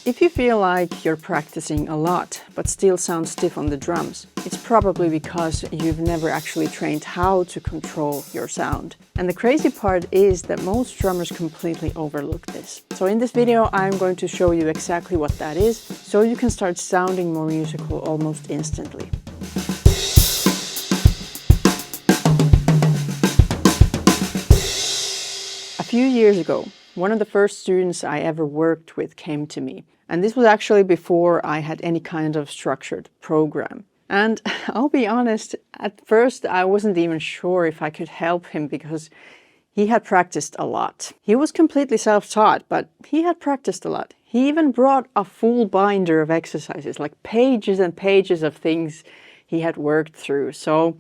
If you feel like you're practicing a lot but still sound stiff on the drums, it's probably because you've never actually trained how to control your sound. And the crazy part is that most drummers completely overlook this. So in this video I'm going to show you exactly what that is, so you can start sounding more musical almost instantly. A few years ago, one of the first students I ever worked with came to me. And this was actually before I had any kind of structured program. And I'll be honest, at first I wasn't even sure if I could help him because he had practiced a lot. He was completely self-taught, but he had practiced a lot. He even brought a full binder of exercises, like pages and pages of things he had worked through. So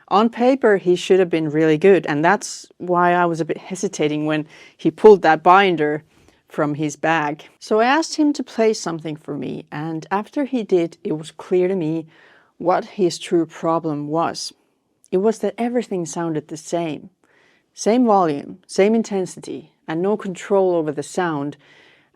on paper, he should have been really good. And that's why I was a bit hesitating when he pulled that binder from his bag. So I asked him to play something for me, and after he did, it was clear to me what his true problem was. It was that everything sounded the same. Same volume, same intensity, and no control over the sound,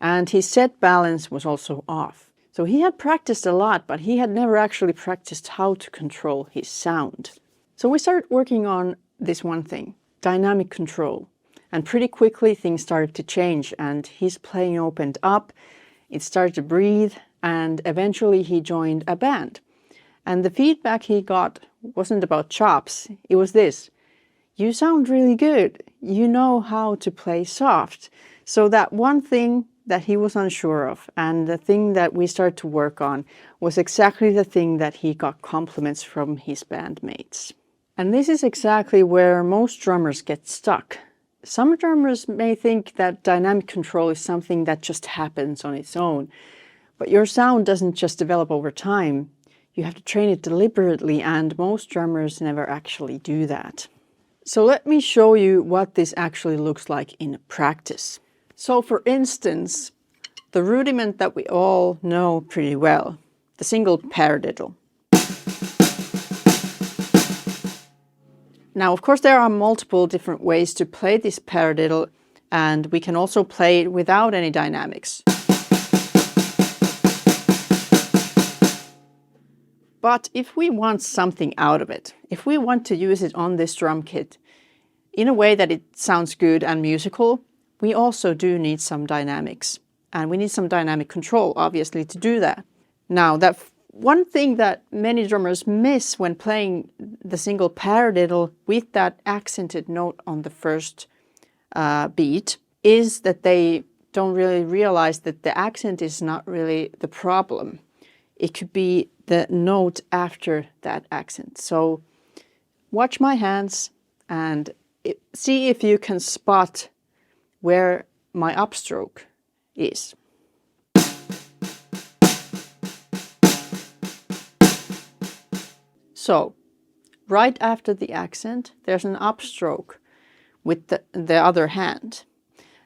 and his set balance was also off. So he had practiced a lot, but he had never actually practiced how to control his sound. So we started working on this one thing, dynamic control. And pretty quickly things started to change and his playing opened up, it started to breathe, and eventually he joined a band. And the feedback he got wasn't about chops, it was this: you sound really good, you know how to play soft. So that one thing that he was unsure of and the thing that we started to work on was exactly the thing that he got compliments from his bandmates. And this is exactly where most drummers get stuck. Some drummers may think that dynamic control is something that just happens on its own, but your sound doesn't just develop over time. You have to train it deliberately, and most drummers never actually do that. So let me show you what this actually looks like in practice. So for instance, the rudiment that we all know pretty well, the single paradiddle. Now, of course, there are multiple different ways to play this paradiddle, and we can also play it without any dynamics. But if we want something out of it, if we want to use it on this drum kit in a way that it sounds good and musical, we also do need some dynamics. And we need some dynamic control, obviously, to do that. Now, that one thing that many drummers miss when playing the single paradiddle with that accented note on the first beat is that they don't really realize that the accent is not really the problem. It could be the note after that accent. So watch my hands and see if you can spot where my upstroke is. So, right after the accent, there's an upstroke with the other hand.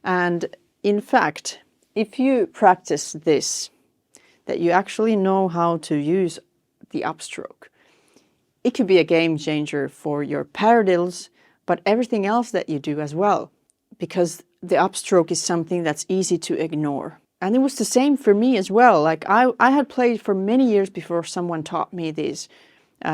And in fact, if you practice this, that you actually know how to use the upstroke, it could be a game changer for your paradiddles, but everything else that you do as well, because the upstroke is something that's easy to ignore. And it was the same for me as well. Like I had played for many years before someone taught me these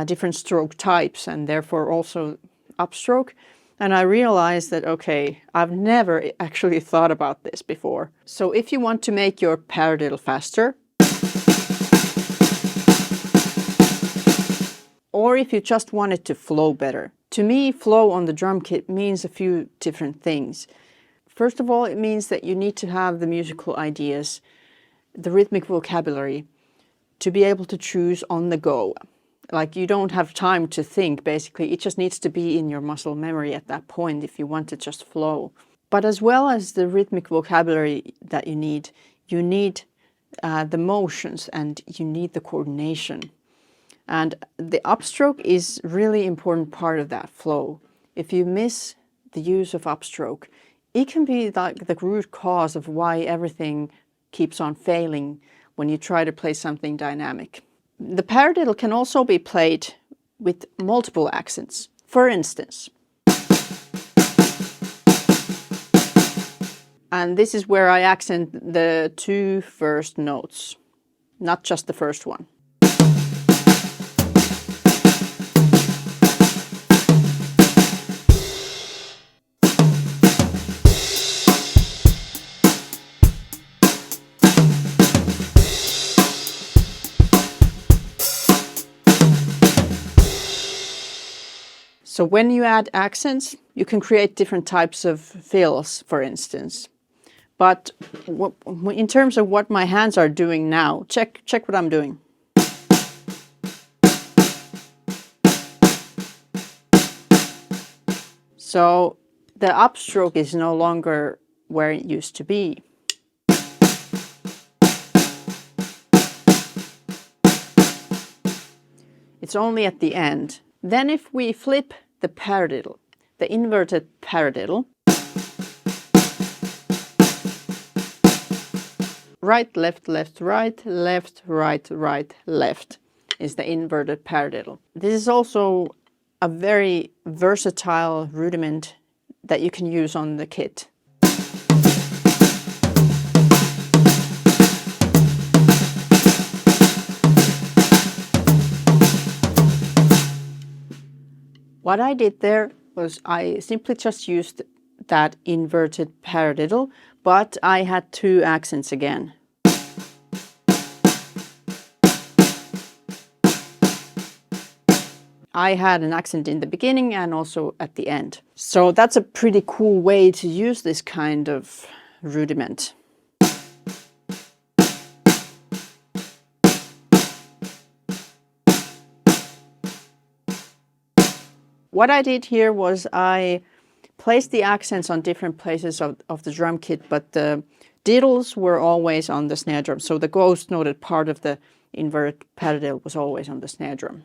different stroke types and therefore also upstroke. And I realized that, okay, I've never actually thought about this before. So if you want to make your paradiddle faster, or if you just want it to flow better. To me, flow on the drum kit means a few different things. First of all, it means that you need to have the musical ideas, the rhythmic vocabulary, to be able to choose on the go. Like you don't have time to think, basically. It just needs to be in your muscle memory at that point if you want to just flow. But as well as the rhythmic vocabulary that you need the motions and you need the coordination. And the upstroke is really important part of that flow. If you miss the use of upstroke, it can be like the root cause of why everything keeps on failing when you try to play something dynamic. The paradiddle can also be played with multiple accents. For instance, And this is where I accent the two first notes, not just the first one. So when you add accents, you can create different types of fills, for instance. But in terms of what my hands are doing now, check what I'm doing. So the upstroke is no longer where it used to be. It's only at the end. Then if we flip the paradiddle, the inverted paradiddle, right, left, left, right, left, right, right, left is the inverted paradiddle. This is also a very versatile rudiment that you can use on the kit. What I did there was I simply just used that inverted paradiddle, but I had two accents again. I had an accent in the beginning and also at the end. So that's a pretty cool way to use this kind of rudiment. What I did here was I placed the accents on different places of the drum kit, but the diddles were always on the snare drum. So the ghost noted part of the inverted paradiddle was always on the snare drum.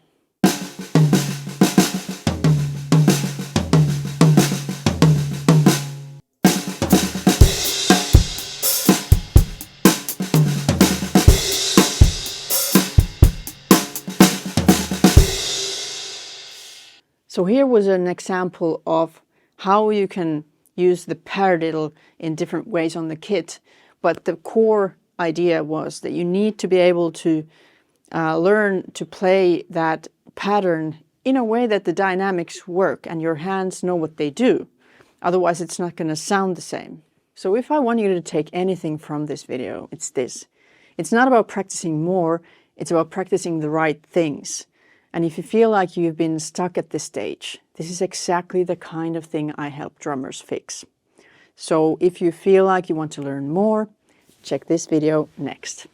So here was an example of how you can use the paradiddle in different ways on the kit. But the core idea was that you need to be able to learn to play that pattern in a way that the dynamics work and your hands know what they do. Otherwise, it's not going to sound the same. So if I want you to take anything from this video, it's this. It's not about practicing more, it's about practicing the right things. And if you feel like you've been stuck at this stage, this is exactly the kind of thing I help drummers fix. So if you feel like you want to learn more, check this video next.